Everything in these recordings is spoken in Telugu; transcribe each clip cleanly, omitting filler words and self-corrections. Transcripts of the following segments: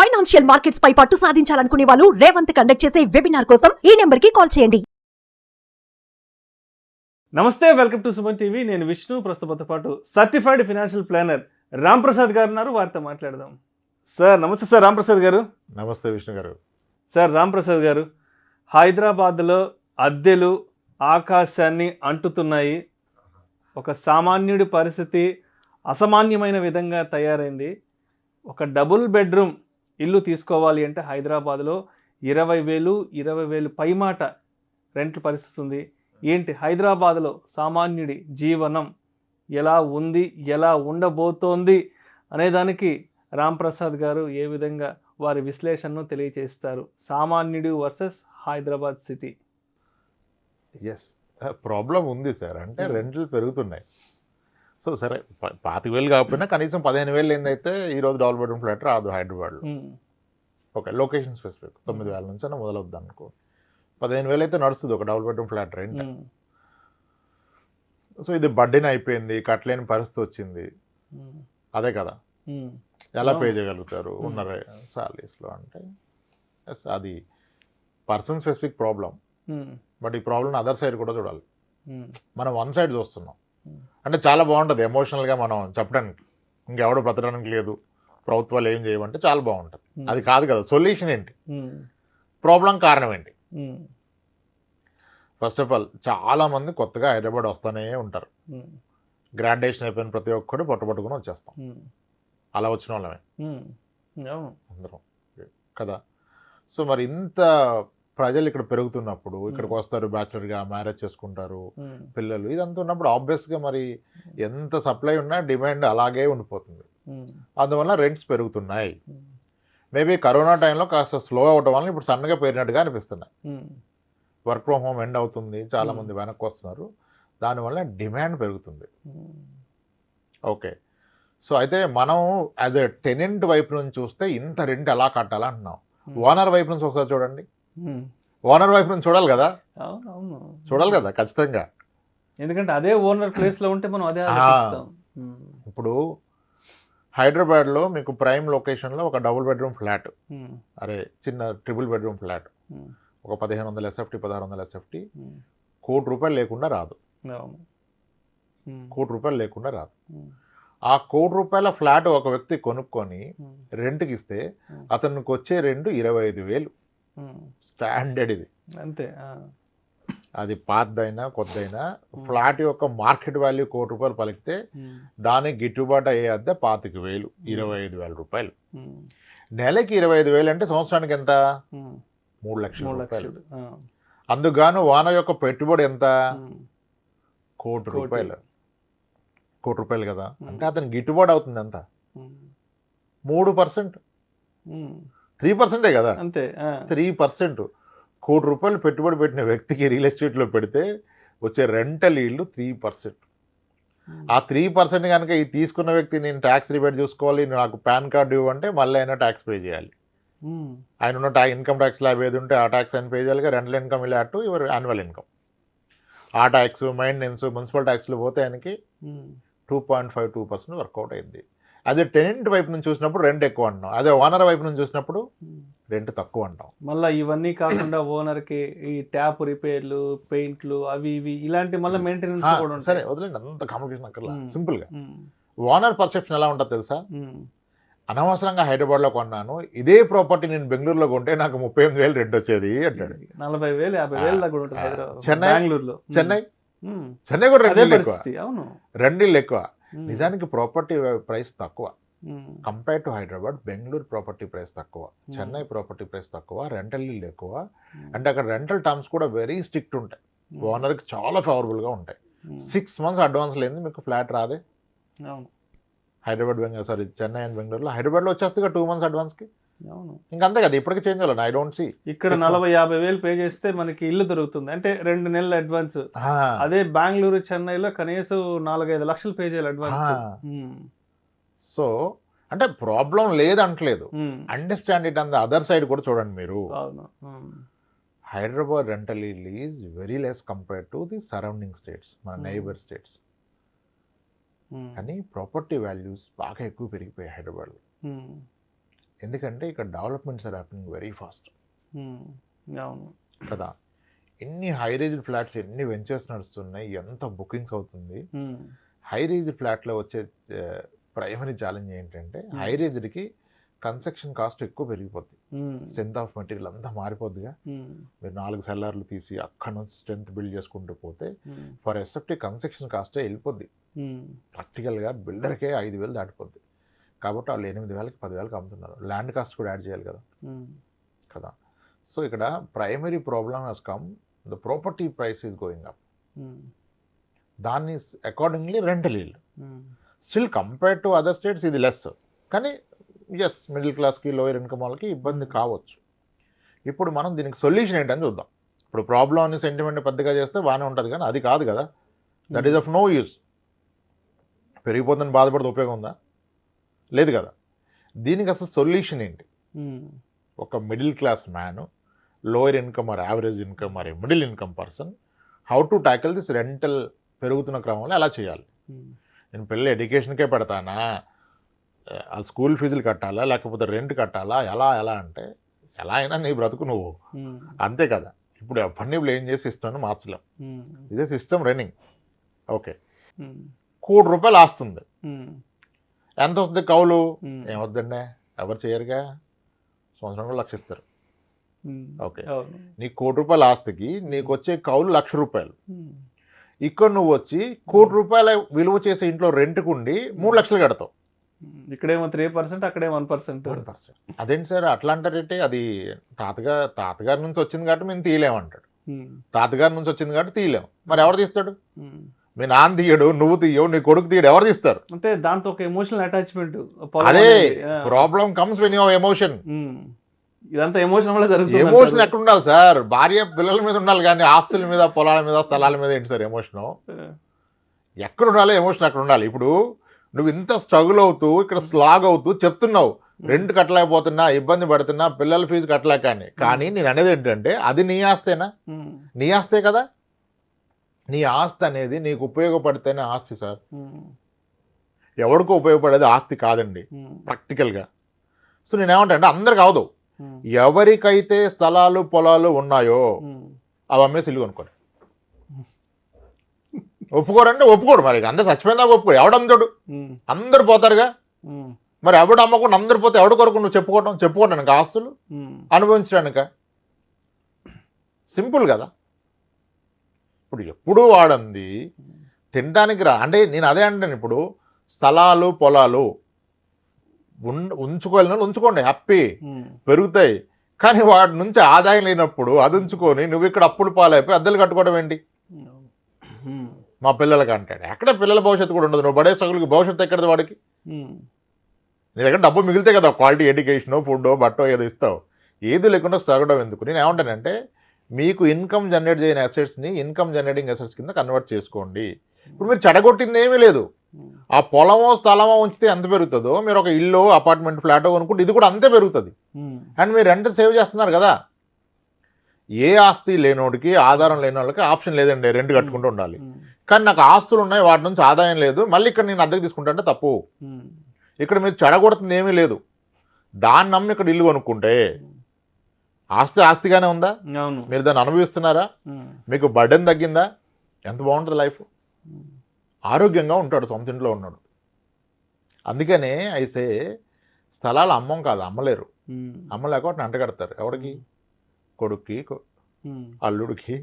ఫైనాన్షియల్ మార్కెట్స్ పై పట్టు సాధించాలనుకునే వాళ్ళు రేవంత్ కండక్ట్ చేసే వెబినార్ కోసం ఈ నెంబర్ కి కాల్ చేయండి. నమస్తే, వెల్కమ్ టు సుమన్ టీవీ. నేను విష్ణు. ప్రస్తుతంతో పాటు certified financial planner Ram Prasad గారు ఉన్నారు. వారితో మాట్లాడదాం. సార్ నమస్తే. సార్ రామ్ ప్రసాద్ గారు. నమస్తే విష్ణు గారు. సార్ రామ్ ప్రసాద్ గారు, హైదరాబాద్లో అద్దెలు ఆకాశాన్ని అంటుతున్నాయి. ఒక సామాన్యుడి పరిస్థితి అసామాన్యమైన విధంగా తయారైంది. ఒక డబుల్ బెడ్రూమ్ ఇల్లు తీసుకోవాలి అంటే హైదరాబాద్లో 20,000 పైమాట రెంట్ల పరిస్థితి ఉంది. ఏంటి హైదరాబాద్లో సామాన్యుడి జీవనం ఎలా ఉంది, ఎలా ఉండబోతోంది అనేదానికి రామ్ ప్రసాద్ గారు ఏ విధంగా వారి విశ్లేషణను తెలియజేస్తారు. సామాన్యుడు versus Hyderabad city. Yes, problem ఉంది సార్. అంటే రెంట్లు పెరుగుతున్నాయి. సో సరే, 25,000 కాకపోయినా కనీసం 15,000 ఏందైతే ఈరోజు డబుల్ బెడ్రూమ్ ఫ్లాట్ రాదు హైదరాబాద్లో. ఓకే, లొకేషన్ స్పెసిఫిక్ 9,000 నుంచి అన్న మొదలవుద్ది అనుకో. 15,000 అయితే నడుస్తుంది ఒక double bedroom flat rent. So ఇది బడ్డీని అయిపోయింది, కట్టలేని పరిస్థితి వచ్చింది. అదే కదా, ఎలా పే చేయగలుగుతారు ఉన్న సాలరీస్లో అంటే అది పర్సన్ స్పెసిఫిక్ ప్రాబ్లం. బట్ ఈ ప్రాబ్లం అదర్ సైడ్ కూడా చూడాలి. మనం వన్ సైడ్ చూస్తున్నాం అంటే చాలా బాగుంటుంది ఎమోషనల్గా మనం చెప్పడానికి, ఇంకెవడో బ్రతకడానికి లేదు, ప్రభుత్వాలు ఏం చేయమంటే చాలా బాగుంటుంది. అది కాదు కదా, సొల్యూషన్ ఏంటి, ప్రాబ్లం కారణం ఏంటి. ఫస్ట్ ఆఫ్ ఆల్ చాలామంది కొత్తగా హైదరాబాద్ వస్తూనే ఉంటారు. గ్రాడ్యుయేషన్ అయిపోయిన ప్రతి ఒక్కరు పట్టుబట్టుకుని వచ్చేస్తాం. అలా వచ్చిన వాళ్ళమే అందరం కదా. సో మరి ఇంత ప్రజలు ఇక్కడ పెరుగుతున్నప్పుడు ఇక్కడికి వస్తారు, బ్యాచులర్గా మ్యారేజ్ చేసుకుంటారు, పిల్లలు ఇదంతా ఉన్నప్పుడు ఆబ్వియస్గా మరి ఎంత సప్లై ఉన్నా డిమాండ్ అలాగే ఉండిపోతుంది. అందువల్ల రెంట్స్ పెరుగుతున్నాయి. మేబీ కరోనా టైంలో కాస్త స్లో అవడం వల్ల ఇప్పుడు సన్నగా పెరిగినట్టుగా అనిపిస్తున్నాయి. వర్క్ ఫ్రమ్ హోమ్ ఎండ్ అవుతుంది, చాలామంది వెనక్కి వస్తున్నారు, దానివల్ల డిమాండ్ పెరుగుతుంది. ఓకే, సో అయితే మనం యాజ్ ఎ టెనెంట్ వైపు నుంచి చూస్తే ఇంత రెంట్ ఎలా కట్టాలంటున్నాం. ఓనర్ వైపు నుంచి ఒకసారి చూడండి. ఓనర్ వైపు నుంచి చూడాలి కదా. చూడాలి కదా ఖచ్చితంగా, ఎందుకంటే అదే ఓనర్ ప్లేస్లో ఉంటే మనం అదే ఆలోచిస్తాం. ఇప్పుడు హైదరాబాద్లో మీకు ప్రైమ్ లొకేషన్లో ఒక డబుల్ బెడ్రూమ్ ఫ్లాట్, అరే చిన్న ట్రిపుల్ బెడ్రూమ్ ఫ్లాట్ ఒక 1,500 SFT 1,600 SFT ₹1,00,00,000 లేకుండా రాదు. ₹1,00,00,000 లేకుండా రాదు. ఆ ₹1,00,00,000 ఫ్లాట్ ఒక వ్యక్తి కొనుక్కొని రెంట్కి ఇస్తే అతనికి వచ్చే రెంట్ 25,000 స్టాండర్డ్. ఇది అంతే. అది పాతదైనా కొత్తదైనా ఫ్లాట్ యొక్క మార్కెట్ వాల్యూ ₹1,00,00,000 పలికితే దానికి గిట్టుబాటు అయ్యే అద్దె 25,000 ₹25,000. నెలకి 25,000 అంటే సంవత్సరానికి ఎంత? ₹3,00,000. అందుకుగాను ఓనర్ యొక్క పెట్టుబడి ఎంత? ₹1,00,00,000. ₹1,00,00,000 కదా. అంటే అతనికి గిట్టుబాటు అవుతుంది ఎంత? 3%, 3% కదా. అంతే. 3%. ₹1,00,00,000 పెట్టుబడి పెట్టిన వ్యక్తికి రియల్ ఎస్టేట్లో పెడితే వచ్చే రెంటల్ ఈల్డ్ 3%. ఆ 3% కనుక ఈ తీసుకున్న వ్యక్తి నేను ట్యాక్స్ రిబేట్ చూసుకోవాలి, నాకు పాన్ కార్డు ఇవ్వంటే మళ్ళీ అయినా ట్యాక్స్ పే చేయాలి. ఆయన ఉన్న ఇన్కమ్ ట్యాక్స్ ల్యాబ్ ఏది ఉంటే ఆ ట్యాక్స్ ఆయన పే చేయాలి. రెంటల్ ఇన్కమ్ ఇలా టు యువర్ యాన్యువల్ ఇన్కమ్, ఆ ట్యాక్స్, మెయింటెనెన్స్, మున్సిపల్ ట్యాక్స్లు పోతే ఆయనకి 2.52% వర్కౌట్ అయింది. అదే టెనెంట్ వైపు నుంచి చూసినప్పుడు రెంట్ ఎక్కువ అంటాం, అదే ఓనర్ వైపు నుంచి చూసినప్పుడు రెంట్ తక్కువ అంటాం. మళ్ళీ ఇవన్నీ కాకుండా ఓనర్కి ఈ ట్యాప్ రిపేర్లు, పెయింట్లు, అవి ఇవి ఇలాంటి మళ్ళీ మెయింటెనెన్స్ కూడా ఉంటాయి. సరే వదిలేండి, అంత కాంప్లికేషన్ అక్కర్లా. సింపుల్గా ఓనర్ పర్సెప్షన్ ఎలా ఉంటుంది తెలుసా? అనవసరంగా హైదరాబాద్లో కొన్నాను, ఇదే ప్రాపర్టీ నేను బెంగళూరులో కొంటే నాకు 38,000 రెంట్ వచ్చేది అంటాడు. 40,000 50,000 దాకా ఉంటుంది. చెన్నై కూడా రెండిళ్ళు ఎక్కువ. నిజానికి ప్రాపర్టీ ప్రైస్ తక్కువ compare to Hyderabad. Bengaluru property price తక్కువ, చెన్నై ప్రాపర్టీ ప్రైస్ తక్కువ, రెంటల్ ఇల్లు ఎక్కువ. అంటే అక్కడ రెంటల్ టర్మ్స్ కూడా వెరీ స్ట్రిక్ట్ ఉంటాయి, ఓనర్కి చాలా ఫేవరబుల్గా ఉంటాయి. 6 months అడ్వాన్స్ లేని మీకు ఫ్లాట్ రాదే. హైదరాబాద్ చెన్నై అండ్ బెంగళూరులో. హైదరాబాద్లో వచ్చేస్తే 2 months అడ్వాన్స్కి. ఇంకంతే కదా, ఇప్పటికీ చేంజ్ అవ్వాలి. I don't see. ఇక్కడ 40,000-50,000 పే చేస్తే మనకి ఇల్లు దొరుకుతుంది, అంటే 2 నెలల అడ్వాన్స్. అదే బెంగళూరు, చెన్నైలో కనీసం 4-5 లక్షలు పే చేయాలి అడ్వాన్స్. సో అంటే ప్రాబ్లం లేదంటలేదు, understand it. And other side కూడా చూడండి మీరు. హైదరాబాద్ రెంటల్ ఇల్లు is very less compare to the surrounding states, మన నైబర్ స్టేట్స్. కానీ ప్రాపర్టీ వాల్యూస్ బాగా ఎక్కువ పెరిగిపోయాయి హైదరాబాద్లో. ఎందుకంటే ఇక్కడ developments are happening very fast అవును. కదా. ఎన్ని హై రేజ్డ్ ఫ్లాట్స్, ఎన్ని వెంచర్స్ నడుస్తున్నాయి, ఎంత బుకింగ్స్ అవుతుంది. హై రేజ్డ్ ఫ్లాట్లో వచ్చే ప్రైమరీ ఛాలెంజ్ ఏంటంటే హై రేజ్డ్కి కన్స్ట్రక్షన్ కాస్ట్ ఎక్కువ పెరిగిపోద్ది. స్ట్రెంత్ ఆఫ్ మెటీరియల్ అంతా మారిపోద్దిగా. మీరు 4 సెల్లార్లు తీసి అక్కడ నుంచి స్ట్రెంత్ బిల్డ్ చేసుకుంటూ పోతే ఫర్ ఎస్ఎఫ్టీ కన్స్ట్రక్షన్ కాస్టే వెళ్ళిపోద్ది. ప్రాక్టికల్గా బిల్డర్కే 5,000 దాటిపోద్ది. కాబట్టి వాళ్ళు 8,000కి 10,000కి అమ్ముతున్నారు. ల్యాండ్ కాస్ట్ కూడా యాడ్ చేయాలి కదా కదా. సో ఇక్కడ primary problem has come, the property price is going up. దాన్ని accordingly rental yield still compared to other states ఇది లెస్. కానీ ఎస్, మిడిల్ క్లాస్కి లోయర్ ఇన్కమ్ వాళ్ళకి ఇబ్బంది కావచ్చు. ఇప్పుడు మనం దీనికి సొల్యూషన్ ఏంటని చూద్దాం. ఇప్పుడు ప్రాబ్లమ్ని సెంటిమెంట్ పెద్దగా చేస్తే బాగానే ఉంటుంది, కానీ అది కాదు కదా. That is of no use. పెరిగిపోతుందని బాధపడితే ఉపయోగం ఉందా? లేదు కదా. దీనికి అసలు సొల్యూషన్ ఏంటి? ఒక middle class man, lower income or average income or middle income person, how to tackle this rental పెరుగుతున్న క్రమంలో ఎలా చేయాలి? నేను పిల్లలు ఎడ్యుకేషన్కే పెడతానా, ఆ స్కూల్ ఫీజులు కట్టాలా, లేకపోతే రెంట్ కట్టాలా, ఎలా అంటే ఎలా అయినా నీ బ్రతుకు నువ్వు, అంతే కదా. ఇప్పుడు ఎవరిని బ్లేమ్ చేసి సిస్టమ్ని మార్చలేం. ఇదే సిస్టమ్ రన్నింగ్. ఓకే, ₹1,00,00,000 ఆస్తుంది. ఎంత వస్తుంది కౌలు? ఏమొద్దండి, ఎవరు చేయరుగా. సంవత్సరం కూడా లక్ష ఇస్తారు. ఓకే, నీకు ₹1,00,00,000 ఆస్తికి నీకు వచ్చే కౌలు ₹1,00,000. ఇక్కడ నువ్వు వచ్చి ₹1,00,00,000 విలువ చేసే ఇంట్లో రెంట్కు ఉండి 3 లక్షలు కడతావు. ఇక్కడేమో 3%, అక్కడే 1%. అదేంటి సార్ అట్లా అంటారంటే? అది తాతగారి నుంచి వచ్చింది కాబట్టి మేము తీయలేమంటాడు. తాతగారి నుంచి వచ్చింది కాబట్టి తీయలేము. మరి ఎవరు తీస్తాడు? మీ నాన్న తీయడు, నువ్వు తీయవు, నీ కొడుకు తీయడు, ఎవరు తీస్తారు? అంటే దాంతో ఒక ఎమోషనల్ అటాచ్మెంట్. అదే problem comes when you have emotion. ఇదంతా ఎమోషన్ వల్ల జరుగుతుంది. ఎమోషన్ ఎక్కడ ఉండాలి సార్? భార్య పిల్లల మీద ఉండాలి, కానీ ఆస్తుల మీద, పొలాల మీద, స్థలాల మీద ఏంటి సార్ ఎమోషను? ఎక్కడ ఉండాలి ఎమోషన్? అక్కడ ఉండాలి. ఇప్పుడు నువ్వు ఇంత స్ట్రగుల్ అవుతూ ఇక్కడ స్లాగ్ అవుతూ చెప్తున్నావు, రెంట్ కట్టలేకపోతున్నా, ఇబ్బంది పడుతున్నా, పిల్లల ఫీజు కట్టలేక కానీ నేను అనేది ఏంటంటే అది నీ ఆస్తేనా? నీ ఆస్తే కదా. నీ ఆస్తి అనేది నీకు ఉపయోగపడితేనే ఆస్తి సార్. ఎవరికో ఉపయోగపడేది ఆస్తి కాదండి ప్రాక్టికల్గా. సో నేనేమంటా అంటే అందరికి అవదు. ఎవరికైతే స్థలాలు పొలాలు ఉన్నాయో అవి అమ్మేసి ఇల్లు కొనుక్కోండి. ఒప్పుకోరంటే ఒప్పుకోడు. మరి అందరు చచ్చిపోయిందాక ఒప్పుకోడు. ఎవడమ్ముతాడు? అందరు పోతారుగా. మరి ఎవడు అమ్మకుండా అందరు పోతే ఎవడు కొరకు నువ్వు చెప్పుకోవడానికి ఆస్తులు అనుభవించడానిక? సింపుల్ కదా. ఇప్పుడు ఎప్పుడు వాడంది తినడానికి అంటే నేను అదే అంటాను. ఇప్పుడు స్థలాలు పొలాలు ఉంచుకోవాలని ఉంచుకోండి, హ్యాపీ, పెరుగుతాయి. కానీ వాటి నుంచి ఆదాయం లేనప్పుడు అది ఉంచుకొని నువ్వు ఇక్కడ అప్పులు పాలైపోయి అద్దెలు కట్టుకోవడం ఏంటి? మా పిల్లలకి అంటాడు. ఎక్కడ పిల్లల భవిష్యత్తు కూడా ఉండదు. నువ్వు పడే సగులకి భవిష్యత్తు ఎక్కడది వాడికి? నీ దగ్గర డబ్బు మిగిలితే కదా క్వాలిటీ ఎడ్యుకేషన్, ఫుడ్, బట్టో ఏదో ఇస్తావు. ఏది లేకుండా సగడం ఎందుకు? నేను ఏమంటానంటే మీకు ఇన్కమ్ జనరేట్ చేయని అసెట్స్ని ఇన్కమ్ జనరేటింగ్ అసెట్స్ కింద కన్వర్ట్ చేసుకోండి. ఇప్పుడు మీరు చెడగొట్టింది ఏమీ లేదు. ఆ పొలమో స్థలమో ఉంచితే ఎంత పెరుగుతుందో, మీరు ఒక ఇల్లు, అపార్ట్మెంట్, ఫ్లాటో కొనుక్కుంటే ఇది కూడా అంతే పెరుగుతుంది. అండ్ మీరు రెంట్ సేవ్ చేస్తున్నారు కదా. ఏ ఆస్తి లేనోడికి, ఆధారం లేని వాళ్ళకి ఆప్షన్ లేదండి, రెంట్ కట్టుకుంటూ ఉండాలి. కానీ నాకు ఆస్తులు ఉన్నాయి, వాటి నుంచి ఆదాయం లేదు, మళ్ళీ ఇక్కడ నేను అద్దెకు తీసుకుంటా అంటే తప్పు. ఇక్కడ మీరు చెడగొడుతుంది ఏమీ లేదు. దాన్ని నమ్మి ఇక్కడ ఇల్లు కొనుక్కుంటే ఆస్తి ఆస్తిగానే ఉందా? మీరు దాన్ని అనుభవిస్తున్నారా? మీకు బర్డెన్ తగ్గిందా? ఎంత బాగుంటుంది లైఫ్. ఆరోగ్యంగా ఉంటాడు, సొంత ఇంట్లో ఉన్నాడు. అందుకనే అయితే స్థలాలు అమ్మం కాదు, అమ్మలేరు. అమ్మలేక వాటిని అంటగడతారు. ఎవరికి? కొడుక్కి, అల్లుడికి,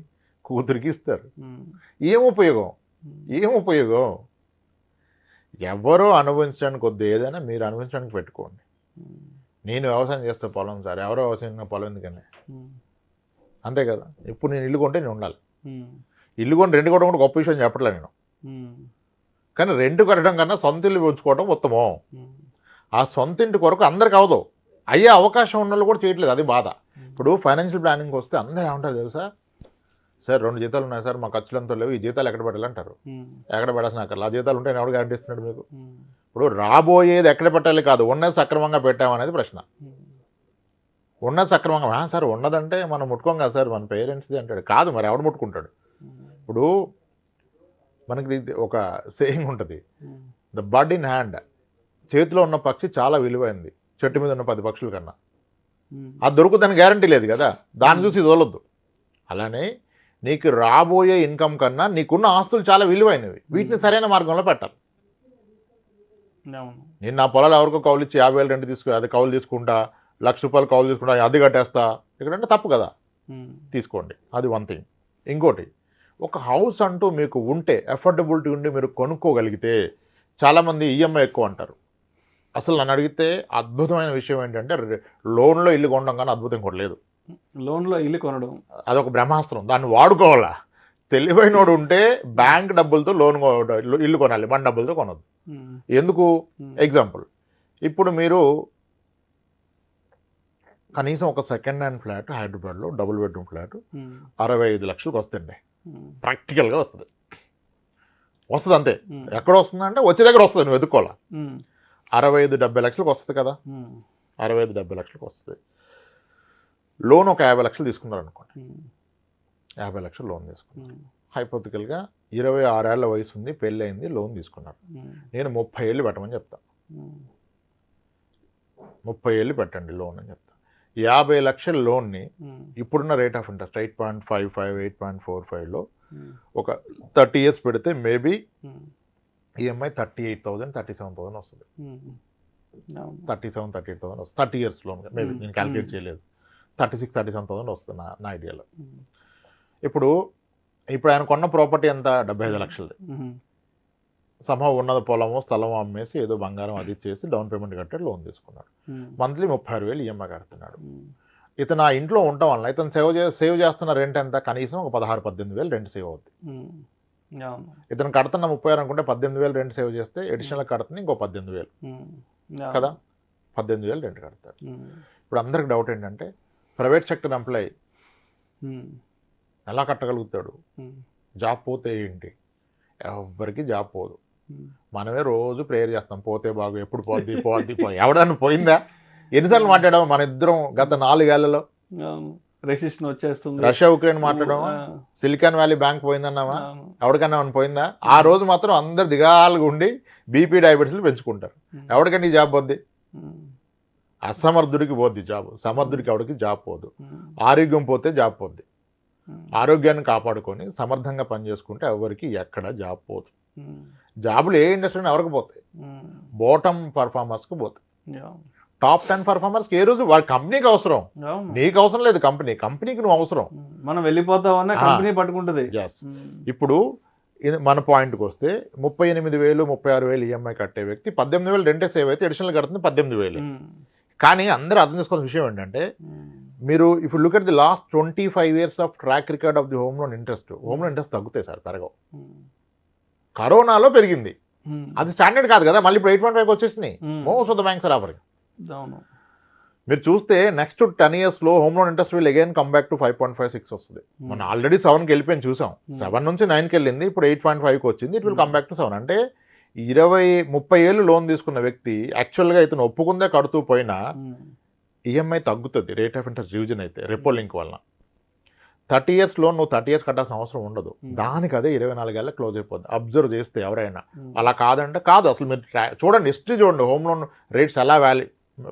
కూతురికి ఇస్తారు. ఏం ఉపయోగం? ఎవరో అనుభవించడానికి కొద్ది ఏదైనా మీరు అనుభవించడానికి పెట్టుకోండి. నేను వ్యవసాయం చేస్తే పొలం సార్, ఎవరో వ్యవసాయం పొలం ఎందుకని? అంతే కదా. ఇప్పుడు నేను ఇల్లు కొంటే నేను ఉండాలి. ఇల్లు కొని రెంట్ కొట్టడం కూడా గొప్ప విషయం చెప్పట్లే నేను. కానీ రెంట్ కట్టడం కన్నా సొంత ఇల్లు పెంచుకోవడం ఉత్తమం. ఆ సొంత ఇంటి కొరకు అందరికి అవదు. అయ్యే అవకాశం ఉన్న వాళ్ళు కూడా చేయట్లేదు, అది బాధ. ఇప్పుడు ఫైనాన్షియల్ ప్లానింగ్ వస్తే అందరూ ఏమంటారు తెలుసా? సార్ 2 జీతాలు ఉన్నాయి సార్, మా ఖర్చులు అంతా లేవు, ఈ జీతాలు ఎక్కడ పెట్టాలంటారు. ఎక్కడ పెట్టాల్సిన అక్కడ ఆ జీతాలు ఉంటే ఎవరు గ్యారెంటీ ఇస్తున్నాడు మీకు? ఇప్పుడు రాబోయేది ఎక్కడ పెట్టాలి కాదు, ఉన్నది సక్రమంగా పెట్టామనేది ప్రశ్న. ఉన్నది సక్రమంగా సార్ ఉన్నదంటే మనం ముట్టుకోం కదా సార్, మన పేరెంట్స్ది అంటాడు. కాదు, మరి ఎవడు ముట్టుకుంటాడు? ఇప్పుడు మనకి ఒక సేయింగ్ ఉంటుంది, ద బర్డ్ ఇన్ హ్యాండ్. చేతిలో ఉన్న పక్షి చాలా విలువైంది, చెట్టు మీద ఉన్న 10 పక్షుల కన్నా. అది దొరుకుతుందని గ్యారంటీ లేదు కదా, దాన్ని చూసి ఇది వదలొద్దు. అలానే నీకు రాబోయే ఇన్కమ్ కన్నా నీకున్న ఆస్తులు చాలా విలువైనవి, వీటిని సరైన మార్గంలో పెట్టాలి. నేను నా పొలాలు ఎవరికో కౌలు ఇచ్చి 50,000 రెంట్ అది కౌలు తీసుకుంటా, ₹1,00,000 కౌలు తీసుకుంటా, అది కట్టేస్తా, ఇక్కడంటే తప్పు కదా, తీసుకోండి. అది వన్ థింగ్. ఇంకోటి, ఒక హౌస్ అంటూ మీకు ఉంటే, అఫోర్డబిలిటీ ఉండి మీరు కొనుక్కోగలిగితే, చాలామంది ఈఎంఐ ఎక్కువ అంటారు. అసలు నన్ను అడిగితే అద్భుతమైన విషయం ఏంటంటే లోన్లో ఇల్లు కొనడం కానీ అద్భుతం కూడా లేదు. లోన్లో ఇల్లు కొనడం అదొక బ్రహ్మాస్త్రం, దాన్ని వాడుకోవాలా. తెలివైనోడు ఉంటే బ్యాంక్ డబ్బులతో ఇల్లు కొనాలి, మన డబ్బులతో కొనద్దు. ఎందుకు? ఎగ్జాంపుల్, ఇప్పుడు మీరు కనీసం ఒక సెకండ్ హ్యాండ్ ఫ్లాట్ హైదరాబాద్లో డబుల్ బెడ్రూమ్ ఫ్లాట్ 65 లక్షలకు వస్తుంది, ప్రాక్టికల్గా వస్తుంది అంతే. ఎక్కడ వస్తుంది అంటే వచ్చే దగ్గర వస్తుంది, నువ్వు ఎదుక్కోవాలా. 65-70 లక్షలకు వస్తుంది కదా, 65-70 లక్షలకు వస్తుంది. లోన్ ఒక 50 లక్షలు తీసుకున్నారు అనుకోండి, 50 లక్షలు లోన్ తీసుకున్నారు. హైపోథికల్గా 26 ఏళ్ల వయసు ఉంది, పెళ్ళి అయింది, లోన్ తీసుకున్నారు. నేను 30 ఏళ్ళు పెట్టమని చెప్తాను. 30 ఏళ్ళు పెట్టండి లోన్ అని చెప్తాను. 50 లక్షల లోన్ని ఇప్పుడున్న రేట్ ఆఫ్ ఇంట్రెస్ట్ 8.55, 8.45లో ఒక 30 ఇయర్స్ పెడితే మేబీ ఈఎంఐ 38,000, 37,000 వస్తుంది. 37-38,000 వస్తుంది 30 ఇయర్స్ లోన్. మేబీ నేను క్యాలిక్యులేట్ చేయలేదు, 36-37,000 వస్తుంది నా ఐడియాలో. ఇప్పుడు ఆయన కొన్న ప్రాపర్టీ ఎంత? 75 లక్షలది. సమూహం ఉన్నది పొలము స్థలము అమ్మేసి ఏదో బంగారం అది చేసి డౌన్ పేమెంట్ కట్టాడు, లోన్ తీసుకున్నాడు. మంత్లీ 36,000 ఈఎంఐ కడుతున్నాడు. ఇతను ఆ ఇంట్లో ఉండటం వలన ఇతను సేవ్ చేస్తున్న రెంట్ ఎంత? కనీసం ఒక 16-18,000 రెంట్ సేవ్ అవుతుంది. ఇతను కడుతున్న 36 అనుకుంటే 18,000 రెంట్ సేవ్ చేస్తే అడిషనల్ కడుతుంది ఇంకో 18,000 కదా, 18,000 రెంట్ కడతాడు. ఇప్పుడు అందరికి డౌట్ ఏంటంటే ప్రైవేట్ సెక్టర్ ఎంప్లాయీ ఎలా కట్టగలుగుతాడు? జాబ్ పోతే ఏంటి? ఎవరికి జాబ్ పోదు. మనమే రోజు ప్రేయర్ చేస్తాం, పోతే బాగు, ఎప్పుడు పోద్ది. ఎవడన్నా పోయిందా? ఎన్నిసార్లు మాట్లాడాము మన ఇద్దరం గత 4 ఏళ్లలో? రెసిషన్ వచ్చేస్తుంది, రష్యా ఉక్రెయిన్ మాట్లాడమా, సిలికాన్ వ్యాలీ బ్యాంక్ పోయిందన్నామా, ఎవరికన్నా ఏమైనా పోయిందా? ఆ రోజు మాత్రం అందరు దిగాలుగా ఉండి బీపీ డయాబెటీస్లు పెంచుకుంటారు. ఎవరికైనా జాబ్ పోద్ది? అసమర్థుడికి పోద్ది జాబ్, సమర్థుడికి ఎవరికి జాబ్ పోదు. ఆరోగ్యం పోతే జాబ్ పోద్ది. ఆరోగ్యాన్ని కాపాడుకొని సమర్థంగా పనిచేసుకుంటే ఎవరికి ఎక్కడ జాబ్ పోదు. జాబులు ఏ ఇండస్ట్రీని ఎవరికి పోతాయి? బాటమ్ పర్ఫార్మర్స్కి పోతాయి. టాప్ 10 పర్ఫార్మర్స్కి ఏ రోజు వాడి కంపెనీకి అవసరం, నీకు అవసరం లేదు. కంపెనీకి నువ్వు అవసరం. మనం వెళ్ళిపోతామన్నా కంపెనీ పట్టుకుంటుంది. ఎస్. ఇప్పుడు మన పాయింట్కి వస్తే 38,000, 36,000 ఈఎంఐ కట్టే వ్యక్తి 18,000 రెంటే సేవ్ అయితే అడిషనల్ కడుతుంది 18,000. కానీ అందరూ అర్థం చేసుకోవాల్సిన విషయం ఏంటంటే, మీరు if you look at the last 25 years of track record of the home loan interest తగ్గుతాయి సార్, పెరగవు. కరోనాలో పెరిగింది, అది స్టాండర్డ్ కాదు కదా, మళ్ళీ ఇప్పుడు 8.5 వచ్చేసినాయి. Most of the banks are offering. మీరు చూస్తే నెక్స్ట్ 10 yearsలో home loan interest will again come back to 5.56 వస్తుంది. మనం ఆల్రెడీ 7కి వెళ్ళిపోయిన చూసాం, 7 నుంచి 9కి వెళ్ళింది, ఇప్పుడు 8.5కి వచ్చింది. It will come back to 7. అంటే 20-30 ఏళ్ళు లోన్ తీసుకున్న వ్యక్తి యాక్చువల్గా ఇతను ఒప్పుకుందే కడుతూ పోయినా ఈఎంఐ తగ్గుతుంది రేట్ ఆఫ్ ఇంట్రెస్ట్ రివిజన్ అయితే, రెపో లింక్ వలన. 30 years లోన్ నువ్వు 30 years కట్టాల్సిన అవసరం ఉండదు, దానికి అదే 24 ఏళ్ళ క్లోజ్ అయిపోద్ది. అబ్జర్వ్ చేస్తే ఎవరైనా అలా కాదంటే కాదు. అసలు మీరు చూడండి, హిస్టరీ చూడండి, హోమ్ లోన్ రేట్స్ ఎలా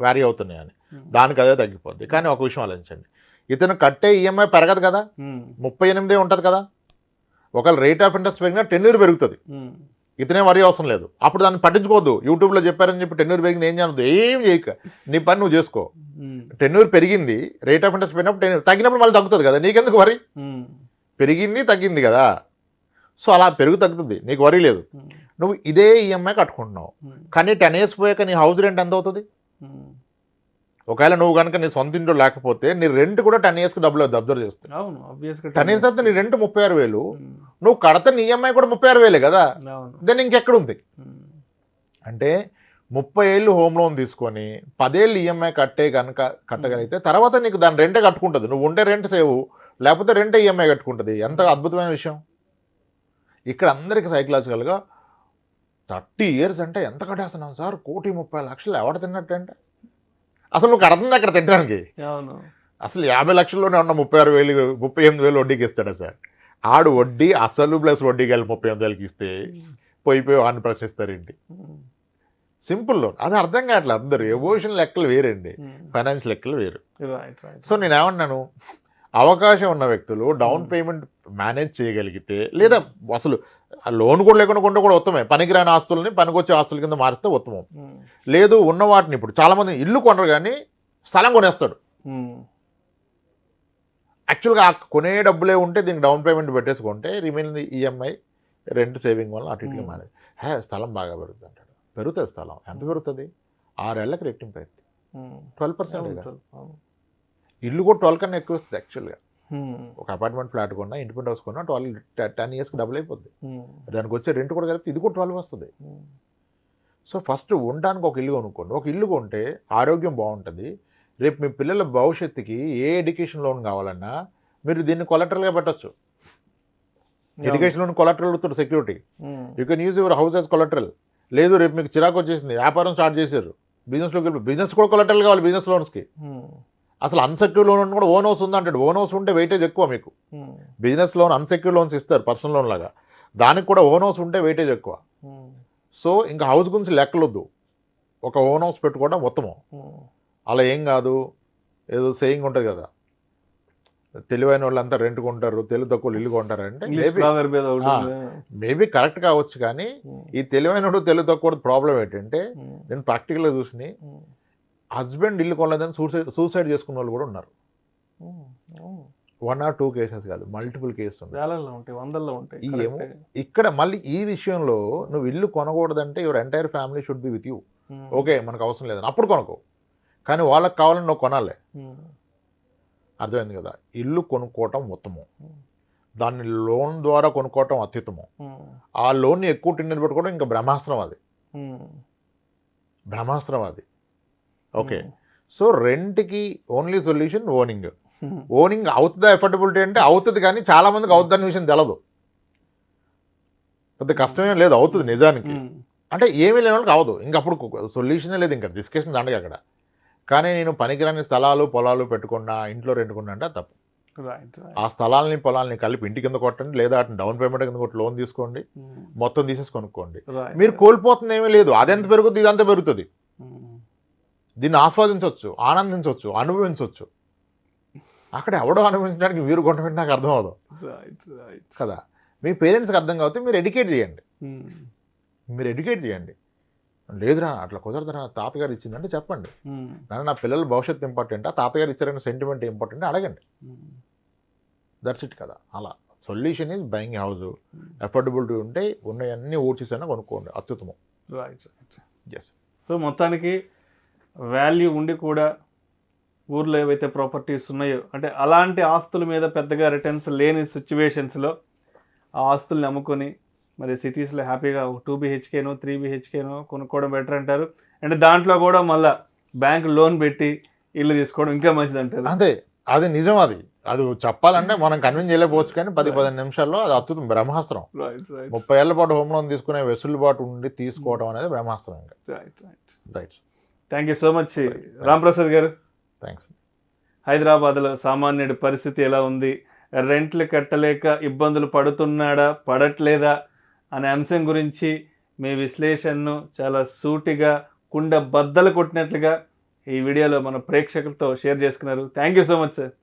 వ్యారీ అవుతున్నాయి అని, దానికి అదే తగ్గిపోద్ది. కానీ ఒక విషయం ఆలోచించండి, ఇతను కట్టే ఈఎంఐ పెరగదు కదా, 38 ఉంటుంది కదా. ఒకవేళ రేట్ ఆఫ్ ఇంట్రెస్ట్ పెరిగినా టెన్యూర్ పెరుగుతుంది, ఇతనే వరి అవసరం లేదు. అప్పుడు దాన్ని పట్టించుకోవద్దు. యూట్యూబ్లో చెప్పారని చెప్పి టెన్యూర్ పెరిగింది ఏం చేయదు, ఏం చేయక నీ పని నువ్వు చేసుకో. టెన్యూర్ పెరిగింది, రేట్ ఆఫ్ ఇంట్రెస్ట్ పెరిగినప్పుడు టెన్యూర్ తగ్గినప్పుడు మళ్ళీ తగ్గుతుంది కదా, నీకెందుకు వరి? పెరిగింది తగ్గింది కదా, సో అలా తగ్గుతుంది, నీకు వరి లేదు. నువ్వు ఇదే ఈఎంఐ కట్టుకుంటున్నావు, కానీ 10 years పోయాక నీ హౌస్ రెంట్ ఎంత అవుతుంది? ఒకవేళ నువ్వు కనుక నీ సొంత ఇంట్లో లేకపోతే నీ రెంట్ కూడా 10 yearsకి డబ్బులు అబ్జర్వ్ చేస్తాయి. 10 years అయితే నీ రెంట్ 36,000, నువ్వు కడతా నీ ఈఎంఐ కూడా 36,000 కదా, దెన్ ఇంకెక్కడుంది? అంటే 30 ఏళ్ళు హోమ్ లోన్ తీసుకొని 10 ఏళ్ళు ఈఎంఐ కట్టగలిగితే తర్వాత నీకు దాని రెంటే కట్టుకుంటుంది. నువ్వు ఉంటే రెంట్ సేవ్, లేకపోతే రెంటే ఈఎంఐ కట్టుకుంటుంది. ఎంత అద్భుతమైన విషయం. ఇక్కడ అందరికీ సైకలాజికల్గా 30 years అంటే ఎంత కట్టేస్తున్నాం సార్, 1,30,00,000 ఎవడ తిన్నట్టు అంటే అసలు నువ్వు కడుతుంది అక్కడ తినడానికి. అసలు 50 లక్షల్లోనే ఉన్న 38,000 వడ్డీకి ఇస్తాడా సార్? ఆడు వడ్డీ అసలు ప్లస్ వడ్డీకి వెళ్ళి 38,000కి ఇస్తే పోయి వాడిని ప్రశ్నిస్తారేంటి? Simple loan. అది అర్థం కావట్లేదు అందరూ. ఎమోషన్ లెక్కలు వేరండి, ఫైనాన్స్ లెక్కలు వేరు. Right right. సో నేను ఏమన్నాను, అవకాశం ఉన్న వ్యక్తులు డౌన్ పేమెంట్ మేనేజ్ చేయగలిగితే, లేదా అసలు లోన్ కూడా లేకుండా కొంటే కూడా ఉత్తమే. పనికిరాని ఆస్తుల్ని పనికొచ్చే ఆస్తుల కింద మారిస్తే ఉత్తమం. లేదు ఉన్న వాటిని, ఇప్పుడు చాలామంది ఇల్లు కొనరు కానీ స్థలం కొనేస్తాడు. యాక్చువల్గా ఆ కొనే డబ్బులే ఉంటే దీనికి డౌన్ పేమెంట్ పెట్టేసుకుంటే రిమైనింగ్ ఈఎంఐ రెంట్ సేవింగ్ వల్ల అటు ఇటుగా మారేది. స్థలం బాగా పెరుగుతుంది అంటాడు. పెరుగుతుంది స్థలం. ఎంత పెరుగుతుంది? 6 ఏళ్ళకి రెట్టింపు అయింది. 12%. ఇల్లు కూడా 12 కన్నా ఎక్కువ వస్తుంది యాక్చువల్గా. ఒక అపార్ట్మెంట్ ఫ్లాట్ కొన్నా, ఇండిపెండెంట్ హౌస్ కొన్నా 10 ఇయర్స్కి డబుల్ అయిపోద్ది. దానికి వచ్చే రెంట్ కూడా కలిపి ఇది కూడా 12 వస్తుంది. సో ఫస్ట్ ఉండడానికి ఒక ఇల్లు కొనుక్కోండి. ఒక ఇల్లు కొంటే ఆరోగ్యం బాగుంటుంది. రేపు మీ పిల్లల భవిష్యత్తుకి ఏ ఎడ్యుకేషన్ లోన్ కావాలన్నా మీరు దీన్ని కొలెటరల్గా పెట్టచ్చు. Education loan collateral with security. You can use your house as collateral. లేదు రేపు మీకు చిరాకు వచ్చేసింది, వ్యాపారం స్టార్ట్ చేశారు, బిజినెస్లోకి వెళ్ళి, బిజినెస్ కూడా కొలెటరల్ కావాలి బిజినెస్ లోన్స్కి. అసలు అన్సెక్యూర్ లోన్ కూడా ఓన్ హౌస్ ఉందంటాడు. ఓన్ హౌస్ ఉంటే వెయిటేజ్ ఎక్కువ మీకు. బిజినెస్ లోన్ అన్సెక్యూర్ లోన్స్ ఇస్తారు పర్సనల్ లోన్ లాగా, దానికి కూడా ఓన్ హౌస్ ఉంటే వెయిటేజ్ ఎక్కువ. సో ఇంకా హౌస్ గురించి లెక్కలొద్దు, ఒక ఓన్ హౌస్ పెట్టుకోవడం ఉత్తమం. అలా ఏం కాదు, ఏదో సేయింగ్ ఉంటుంది కదా, తెలివైన వాళ్ళంతా రెంట్ కొంటారు, తెలివి తక్కువ ఇల్లు కొంటారు అంటే మేబీ కరెక్ట్ కావచ్చు. కానీ ఈ తెలివైన తెలివి తక్కువ ప్రాబ్లం ఏంటంటే, నేను ప్రాక్టికల్గా చూసి హస్బెండ్ ఇల్లు కొనలేదని సూసైడ్ చేసుకున్న వాళ్ళు కూడా ఉన్నారు. 1 or 2 కేసెస్ కాదు, మల్టిపుల్ కేసెస్ ఉంటాయి. ఏమో ఇక్కడ మళ్ళీ ఈ విషయంలో నువ్వు ఇల్లు కొనకూడదంటే your entire family should be with you. Okay మనకు అవసరం లేదని అప్పుడు కొనుక్కో, కానీ వాళ్ళకి కావాలని నువ్వు కొనాలి. అర్థమైంది కదా? ఇల్లు కొనుక్కోవటం ఉత్తమం, దాన్ని లోన్ ద్వారా కొనుక్కోవటం అత్యుత్తమం. ఆ లోన్ని ఎక్కువ టిన్నెలు పెట్టుకోవడం ఇంకా బ్రహ్మాస్త్రం అది, బ్రహ్మాస్త్రం అది. ఓకే, సో రెంట్కి ఓన్లీ సొల్యూషన్ ఓనింగ్. ఓనింగ్ అవుతుందా ఎఫర్డబిలిటీ అంటే అవుతుంది, కానీ చాలా మందికి అవుతుందనే విషయం తెలదు. పెద్ద కష్టమేం లేదు, అవుతుంది నిజానికి. అంటే ఏమీ లేని వాళ్ళకి అవ్వదు. ఇంకా అప్పుడు సొల్యూషనే లేదు, ఇంకా డిస్కషన్ దండగా అక్కడ. కానీ నేను పనికిరాని స్థలాలు పొలాలు పెట్టుకున్నా, ఇంట్లో రెంటుకున్నా అంటే తప్పు. ఆ స్థలాలని పొలాలని కలిపి ఇంటి కింద కొట్టండి, లేదా డౌన్ పేమెంట్ కింద కొట్టి లోన్ తీసుకోండి, మొత్తం తీసేసి కొనుక్కోండి. మీరు కోల్పోతుంది ఏమీ లేదు. అదెంత పెరుగుతుంది, ఇదంతా పెరుగుతుంది. దీన్ని ఆస్వాదించవచ్చు, ఆనందించవచ్చు, అనుభవించవచ్చు. అక్కడ ఎవడో అనుభవించడానికి మీరు కొట్టమంటే నాకు అర్థం అవ్వదు కదా. మీ పేరెంట్స్కి అర్థం కాకపోతే మీరు ఎడ్యుకేట్ చేయండి. లేదురా అట్లా కుదరదురా, తాతగారు ఇచ్చిందంటే చెప్పండి. నా పిల్లల భవిష్యత్తు ఇంపార్టెంట్, ఆ తాతగారు ఇచ్చారనే సెంటిమెంట్ ఇంపార్టెంట్ అడగండి. దట్స్ ఇట్ కదా. అలా solution is buying house. Affordability ఉంటే ఉన్నవన్నీ ఓడ్చేసైనా కొనుక్కోండి, అత్యుత్తమం. ఎస్. సో మొత్తానికి వాల్యూ ఉండి కూడా ఊర్లో ఏవైతే ప్రాపర్టీస్ ఉన్నాయో, అంటే అలాంటి ఆస్తుల మీద పెద్దగా రిటర్న్స్ లేని సిచ్యువేషన్స్లో ఆ ఆస్తుల్ని అమ్ముకొని మరి సిటీస్లో హ్యాపీగా 2 BHKనో 3 BHKనో కొనుక్కోవడం బెటర్ అంటారు. అంటే దాంట్లో కూడా మళ్ళీ బ్యాంక్ లోన్ పెట్టి ఇల్లు తీసుకోవడం ఇంకా మంచిది అంటారు. అంతే, అది నిజం. అది చెప్పాలంటే మనం కన్విన్స్ చేయలేకపోవచ్చు, కానీ 10-15 నిమిషాల్లో అది అద్భుతం, బ్రహ్మాస్త్రం. 30 ఏళ్ల పాటు హోమ్ లోన్ తీసుకునే వెసులుబాటు ఉండి తీసుకోవడం అనేది బ్రహ్మాస్త్రం. Right. Thank you so much Ramprasad గారు. థ్యాంక్స్. హైదరాబాద్లో సామాన్యుడి పరిస్థితి ఎలా ఉంది, రెంట్లు కట్టలేక ఇబ్బందులు పడుతున్నాడా పడట్లేదా అనే అంశం గురించి మీ విశ్లేషణను చాలా సూటిగా కుండ బద్దలు కొట్టినట్లుగా ఈ వీడియోలో మన ప్రేక్షకులతో షేర్ చేసుకున్నారు. Thank you so much sir.